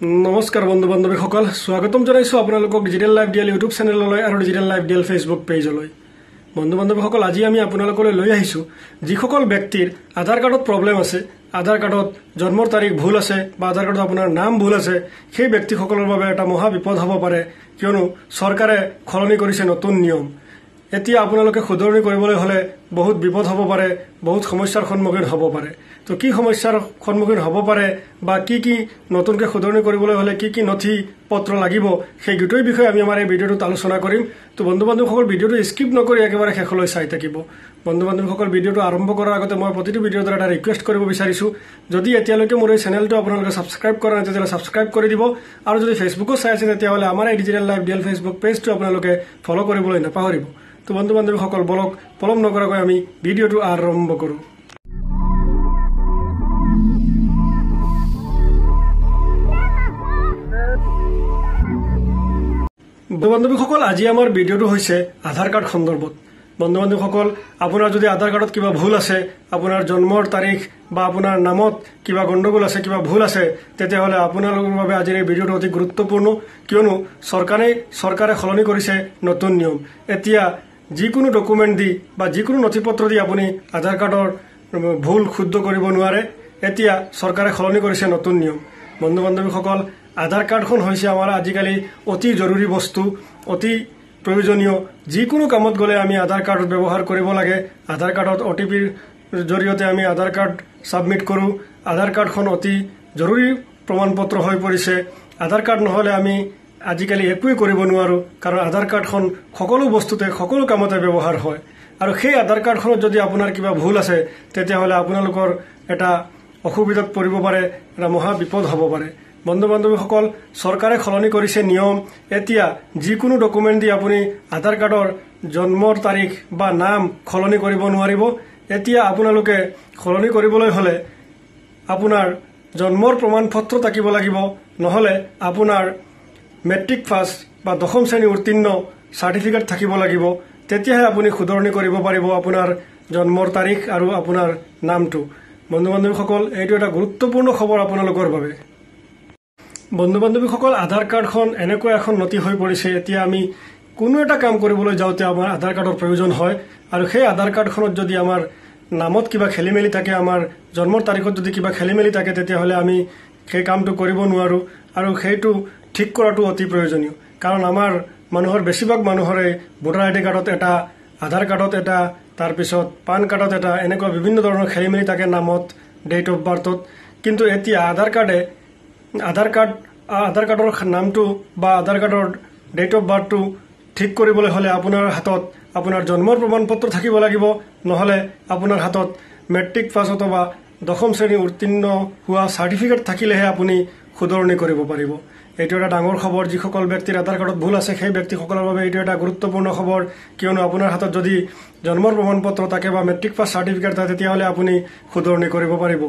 नमस्कार बंधु बान्धवीসকল स्वागतम जनाइছো আপোনালোকক ডিজিটেল লাইভ ডিএল ইউটিউব চেনেললৈ আৰু ডিজিটেল লাইভ ডিএল ফেসবুক পেজলৈ বন্ধু বান্ধৱীসকল আজি আমি আপোনালোকলৈ লৈ আহিছো যিসকল ব্যক্তিৰ আধাৰ কাৰ্ডত প্ৰবলেম আছে আধাৰ কাৰ্ডত জন্মৰ তাৰিখ ভুল আছে বা আধাৰ কাৰ্ডত আপোনাৰ নাম ভুল আছে সেই ব্যক্তিসকলৰ বাবে এটা মহা বিপদ হ'ব পাৰে কিয়নো চৰকাৰে খলনি কৰিছে নতুন নিয়ম এতিয়া আপোনালোকে শুধৰণি কৰিবলৈ হলে বহুত বিপদ হ'ব পাৰে বহুত সমস্যাৰ সন্মুখীন হ'ব পাৰে তো কি সমস্যাৰ সন্মুখীন হ'ব পাৰে বা কি নতুনকৈ শুধৰণি কৰিবলৈ হলে কি নথি পত্ৰ লাগিব সেই দুটোই বিষয়ে আমি আমাৰ এই ভিডিঅ'টোত আলোচনা কৰিম তো বন্ধু বান্ধৱীসকল ভিডিঅ'টো স্কিপ নকৰি একেবাৰে শেষলৈ চাই থাকিব বন্ধু বান্ধৱীসকল ভিডিঅ'টো আৰম্ভ কৰাৰ আগতে মই প্ৰতিটো ভিডিঅ'ৰ দ্বাৰা এটা ৰিকুৱেষ্ট কৰিব বিচাৰিছো যদি এতিয়ালৈকে মোৰ এই চেনেলটো আপোনালোকে সাবস্ক্ৰাইব কৰা নাই তেতিয়াহ'লে সাবস্ক্ৰাইব কৰি দিব আৰু যদি ফেচবুকত চাই আছে তেতিয়াহ'লে আমাৰ এই ডিজিটেল লাইভ ডিএল ফেচবুক পেজটো আপোনালোকে ফলো কৰিবলৈ নাপাহৰিব তো বন্ধু বান্ধৱীসকল বলক পলম নকৰাকৈ আমি ভিডিঅ'টো আৰম্ভ কৰো বন্ধুবান্ধৱীসকল আজি আমাৰ ভিডিঅ'টো হৈছে আধাৰ কাৰ্ড সন্দৰ্ভত বন্ধুবান্ধৱীসকল আপোনাৰ যদি আধাৰ কাৰ্ডত কিবা ভুল আছে আপোনাৰ জন্মৰ তাৰিখ বা আপোনাৰ নামত কিবা গণ্ডগোল আছে কিবা ভুল আছে তেতিয়াহ'লে আপোনালোকৰ বাবে আজিৰ এই ভিডিঅ'টো অতি গুৰুত্বপূৰ্ণ কিয়নো চৰকাৰে খলনি কৰিছে নতুন নিয়ম এতিয়া যিকোনো ডকুমেণ্ট দি বা যিকোনো নথিপত্ৰ দি আপুনি আধাৰ কাৰ্ডৰ ভুল শুদ্ধ কৰিব নোৱাৰে এতিয়া চৰকাৰে খলনি কৰিছে নতুন নিয়ম বন্ধু বান্ধৱীসকল আধাৰ কাৰ্ডখন হৈছে আমাৰ আজিকালি অতি জৰুৰী বস্তু অতি প্ৰয়োজনীয় যিকোনো কামত গলে আমি আধাৰ কাৰ্ড ব্যৱহাৰ কৰিব লাগে আধাৰ কাৰ্ডত ওটিপিৰ জৰিয়তে আমি আধাৰ কাৰ্ড সাবমিট কৰো আধাৰ কাৰ্ডখন অতি জৰুৰী প্ৰমাণপত্ৰ হৈ পৰিছে আধাৰ কাৰ্ড নহলে আমি আজিকালি একোই কৰিব নোৱাৰো কাৰণ আধাৰ কাৰ্ডখন সকলো বস্তুতে সকলো কামতে ব্যৱহাৰ হয় আৰু সেই আধাৰ কাৰ্ডখনত যদি আপোনাৰ কিবা ভুল আছে তেতিয়াহ'লে আপোনালোকৰ এটা অসুবিধাত পৰিব পাৰে এটা মহা বিপদ হ'ব পাৰে বন্ধু বান্ধৱীসকল চৰকাৰে খলনি কৰিছে নিয়ম এতিয়া যিকোনো ডকুমেণ্ট দি আপুনি আধাৰ কাৰ্ডৰ জন্মৰ তাৰিখ বা নাম খলনি কৰিব নোৱাৰিব এতিয়া আপোনালোকে খলনি কৰিবলৈ হলে আপোনাৰ জন্মৰ প্ৰমাণপত্ৰ থাকিব লাগিব নহলে আপোনাৰ মেট্ৰিক পাছ বা 10ম শ্ৰেণী উত্তীৰ্ণ সাৰ্টিফিকেট থাকিব লাগিব তেতিয়াহে আপুনি শুধৰণি কৰিব পাৰিব আপোনাৰ জন্মৰ তাৰিখ আৰু আপোনাৰ নামটো বন্ধু বান্ধৱীসকল এইটো এটা গুৰুত্বপূৰ্ণ খবৰ আপোনালোকৰ বাবে বন্ধু বান্ধৱীসকল আধাৰ কাৰ্ডখন এনেকুৱা এখন নথি হৈ পৰিছে এতিয়া আমি কোনো এটা কাম কৰিবলৈ যাওঁতে আমাৰ আধাৰ কাৰ্ডৰ প্ৰয়োজন হয় আৰু সেই আধাৰ কাৰ্ডখনত যদি আমাৰ নামত কিবা খেলিমেলি থাকে আমাৰ জন্মৰ তাৰিখত যদি কিবা খেলিমেলি থাকে তেতিয়াহ'লে আমি সেই কামটো কৰিব নোৱাৰো আৰু সেইটো ঠিক কৰাটো অতি প্ৰয়োজনীয় কাৰণ আমাৰ মানুহৰ বেছিভাগ মানুহৰে ভোটাৰ আইডি কাৰ্ডত এটা আধাৰ কাৰ্ডত এটা তাৰ পিছত পান কাৰ্ডত এটা এনেকুৱা বিভিন্ন ধৰণৰ খেলিমেলি থাকে নামত ডেট অফ বাৰ্থত কিন্তু এতিয়া আধাৰ কাৰ্ডৰ নামটো বা আধাৰ কাৰ্ডৰ ডেট অফ বাৰ্থটো ঠিক কৰিবলৈ হলে আপোনাৰ হাতত আপোনাৰ জন্মৰ প্ৰমাণপত্ৰ থাকিব লাগিব নহলে আপোনাৰ হাতত মেট্ৰিক পাছ অথবা 10ম শ্ৰেণী উত্তীৰ্ণ হোৱা সাৰ্টিফিকেট থাকিলেহে আপুনি শুধৰণি কৰিব পাৰিব এইটো এটা ডাঙৰ খবৰ যিসকল ব্যক্তিৰ আধাৰ কাৰ্ডত ভুল আছে সেই ব্যক্তিসকলৰ বাবে এইটো এটা গুৰুত্বপূৰ্ণ খবৰ কিয়নো আপোনাৰ হাতত যদি জন্মৰ প্ৰমাণপত্ৰ থাকে বা মেট্ৰিক পাছ সাৰ্টিফিকেট থাকে তেতিয়াহ'লে আপুনি শুধৰণি কৰিব পাৰিব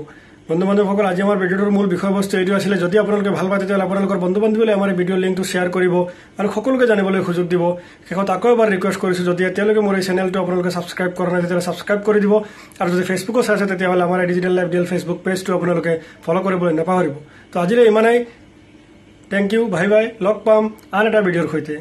বন্ধু বান্ধৱীসকল আজি আমাৰ ভিডিঅ'টোৰ মূল বিষয়বস্তু এইটো আছিল যদি আপোনালোকে ভাল পায় তেতিয়াহ'লে আপোনালোকৰ বন্ধু বান্ধৱীলৈ আমাৰ ভিডিঅ'ৰ লিংকটো শ্বেয়াৰ কৰিব আৰু সকলোকে জানিবলৈ সুযোগ দিব শেষত আকৌ এবাৰ ৰিকুৱেষ্ট কৰিছো যদি এতিয়ালৈকে মোৰ এই চেনেলটো আপোনালোকে সাবস্ক্ৰাইব কৰা নাই তেতিয়াহ'লে সাবস্ক্ৰাইব কৰি দিব আৰু যদি ফেচবুকত চাই আছে তেতিয়াহ'লে আমাৰ ডিজিটেল লাইভ ডিএল ফেচবুক পেজটো আপোনালোকে ফলো কৰিবলৈ নাপাহৰিব তো আজিলৈ ইমানেই থ্যাংক ইউ বাই বাই লগ পাম আন এটা ভিডিঅ'ৰ সৈতে